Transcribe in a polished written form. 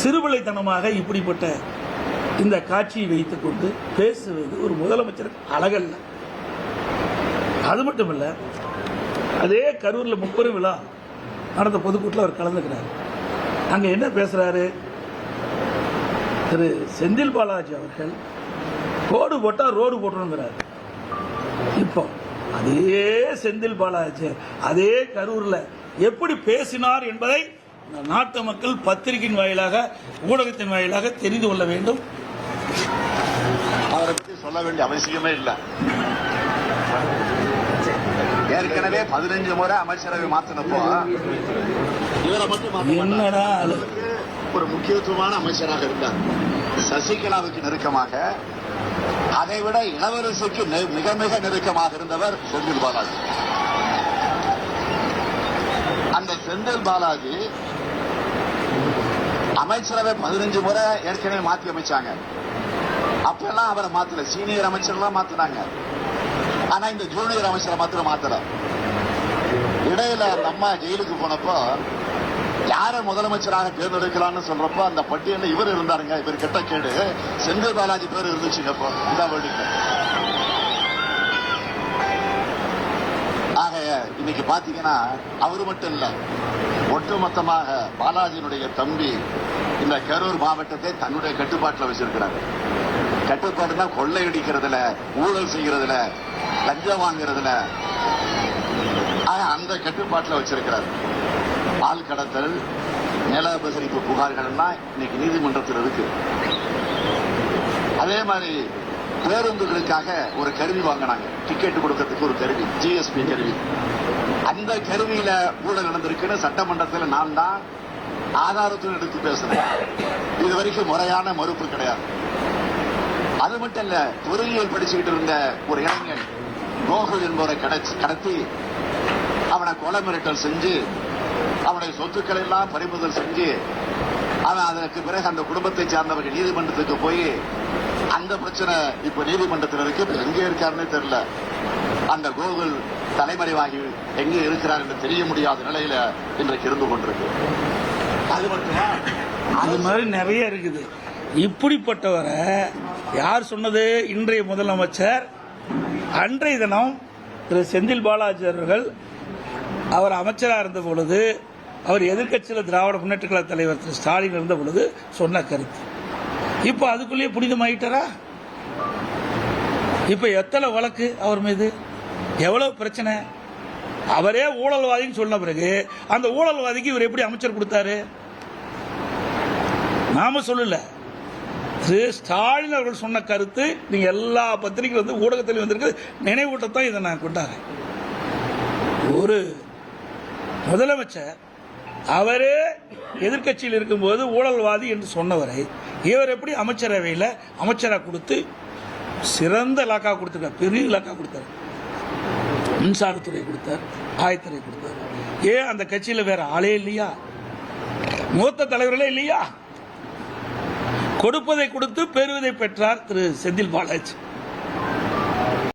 சிறுபிள்ளைத்தனமாக இப்படிப்பட்ட இந்த காட்சியை வைத்துக் கொண்டு பேசுவது ஒரு முதலமைச்சருக்கு அழகல்ல. அது மட்டுமல்ல, அதே கரூரில் 30 விழா நடந்த பொதுக்கூட்டில் அவர் கலந்துக்கிறார். அங்கே என்ன பேசுறாரு? திரு செந்தில் பாலாஜி அவர்கள் கோடு போட்டால் ரோடு போட்டுருங்கிறார். இப்போ அதே செந்தில் பாலாஜி அதே கரூரில் எப்படி பேசினார் என்பதை நாட்டு மக்கள் பத்திரிகையின் வாயிலாக, ஊடகத்தின் வாயிலாக தெரிந்து கொள்ள வேண்டும். அவரை பற்றி சொல்ல வேண்டிய அவசியமே இல்லை. ஏற்கனவே 15 முறை அமைச்சரவை மாற்றினப்போ இவரை மட்டும் என்னடா ஒரு முக்கியத்துவமான அமைச்சராக இருந்தார். சசிகலாவுக்கு நெருக்கமாக, அதைவிட இளவரசிக்கு மிக மிக நெருக்கமாக இருந்தவர் செந்தில் பாலாஜி. அந்த செந்தில் பாலாஜி அமைச்சரவை 15 முறை ஏற்கனவே மாற்றி அமைச்சாங்க. அப்பெல்லாம் அவரை மாத்தல, சீனியர் அமைச்சர்லாம் மாத்தினாங்க. ஆனா இந்த ஜூனியர் அமைச்சரை மாத்திரம் மாத்தல. இடையில அந்த அம்மா ஜெயிலுக்கு போனப்போ யார முதலமைச்சராக தேர்ந்தெடுக்கலாம்னு சொல்றப்போ அந்த பட்டியலில் இவர் இருந்தாருங்க. இவர் கெட்ட கேடு செந்தில் பாலாஜி பேர் இருந்துச்சுங்க. ஆக இன்னைக்கு பாத்தீங்கன்னா அவரு மட்டும் இல்ல, ஒட்டுமொத்தமாக பாலாஜியினுடைய தம்பி இந்த கரூர் மாவட்டத்தை தன்னுடைய கட்டுப்பாட்டில் வச்சிருக்கிறார். கட்டுப்பாடுனா கொள்ளையடிக்கிறதுல, ஊழல் செய்யறதுல, லஞ்சம் வாங்குறதுல, அந்த கட்டுப்பாட்டில் வச்சிருக்கிறார். ஆள் கடத்தல், நில அபகரிப்பு புகார்கள் எல்லாம் இன்னைக்கு நீதிமன்றத்தில் இருக்கு. அதே மாதிரி பேருந்துகளுக்காக ஒரு கருவி வாங்கினாங்க, டிக்கெட் கொடுக்கறதுக்கு ஒரு கருவி, ஜிஎஸ்பி கருவி. அந்த கருவியில ஊழல் நடந்திருக்குன்னு சட்டமன்றத்தில் நான் தான் ஆதாரத்துடன் எடுத்து பேசுறேன். இது வரைக்கும் முறையான மறுப்பு கிடையாது. அது மட்டும் இல்ல, பொறியியல் படிச்சுக்கிட்டு இருந்த ஒரு இளைஞன் கோகுல் என்பவரை கடத்தி அவனை கொலை மிரட்டல் செஞ்சு அவனுடைய சொத்துக்களை எல்லாம் பறிமுதல் செஞ்சு அவன் அதற்கு பிறகு அந்த குடும்பத்தை சார்ந்தவர்கள் நீதிமன்றத்துக்கு போய் அந்த பிரச்சனை இப்ப நீதிமன்றத்தில் இருக்கு. எங்கே இருக்காருன்னு தெரியல. அந்த கோகுல் தலைமறைவாகி எங்கே இருக்கிறார் என்று தெரிய முடியாத நிலையில இன்றைக்கு இருந்து கொண்டிருக்கு. அது மட்டுமா, அது மாதிரி நிறைய இருக்குது. இப்படிப்பட்டவரை யார் சொன்னது? இன்றைய முதலமைச்சர் அன்றைய தினம் திரு செந்தில் பாலாஜி அவர்கள் அவர் அமைச்சராக இருந்த பொழுது, அவர் எதிர்க்கட்சியில் திராவிட முன்னேற்ற கழக தலைவர் திரு ஸ்டாலின் இருந்த பொழுது சொன்ன கருத்து. இப்போ அதுக்குள்ளேயே புனிதமாயிட்டாரா? இப்போ எத்தனை வழக்கு அவர் மீது, எவ்வளவு பிரச்சனை? அவரே ஊழல்வாதின்னு சொன்ன பிறகு அந்த ஊழல்வாதிக்கு இவர் எப்படி அமைச்சர் கொடுத்தாரு? நாம சொல்லல, திரு ஸ்டாலின் அவர்கள் சொன்ன கருத்து நீங்க எல்லா பத்திரிகைகள் வந்து ஊடகத்தில் வந்திருக்கு. நினைவூட்டத்தான் இதை நான் கொண்டாடுறேன். ஒரு முதலமைச்சர் அவரே எதிர்கட்சியில் இருக்கும்போது ஊழல்வாதி என்று சொன்னவரை இவர் எப்படி அமைச்சரவையில் அமைச்சராக கொடுத்து சிறந்த இலாக்கா கொடுத்திருக்கார், பெரிய இலாக்கா கொடுத்தார். மின்சாரத்துறை கொடுத்தார், ஆயத்துறை கொடுத்தார். ஏன் அந்த கட்சியில் வேற ஆளே இல்லையா? மூத்த தலைவர்களே இல்லையா? கொடுப்பதை கொடுத்து பெறுவதை பெற்றார் திரு செந்தில் பாலாஜி.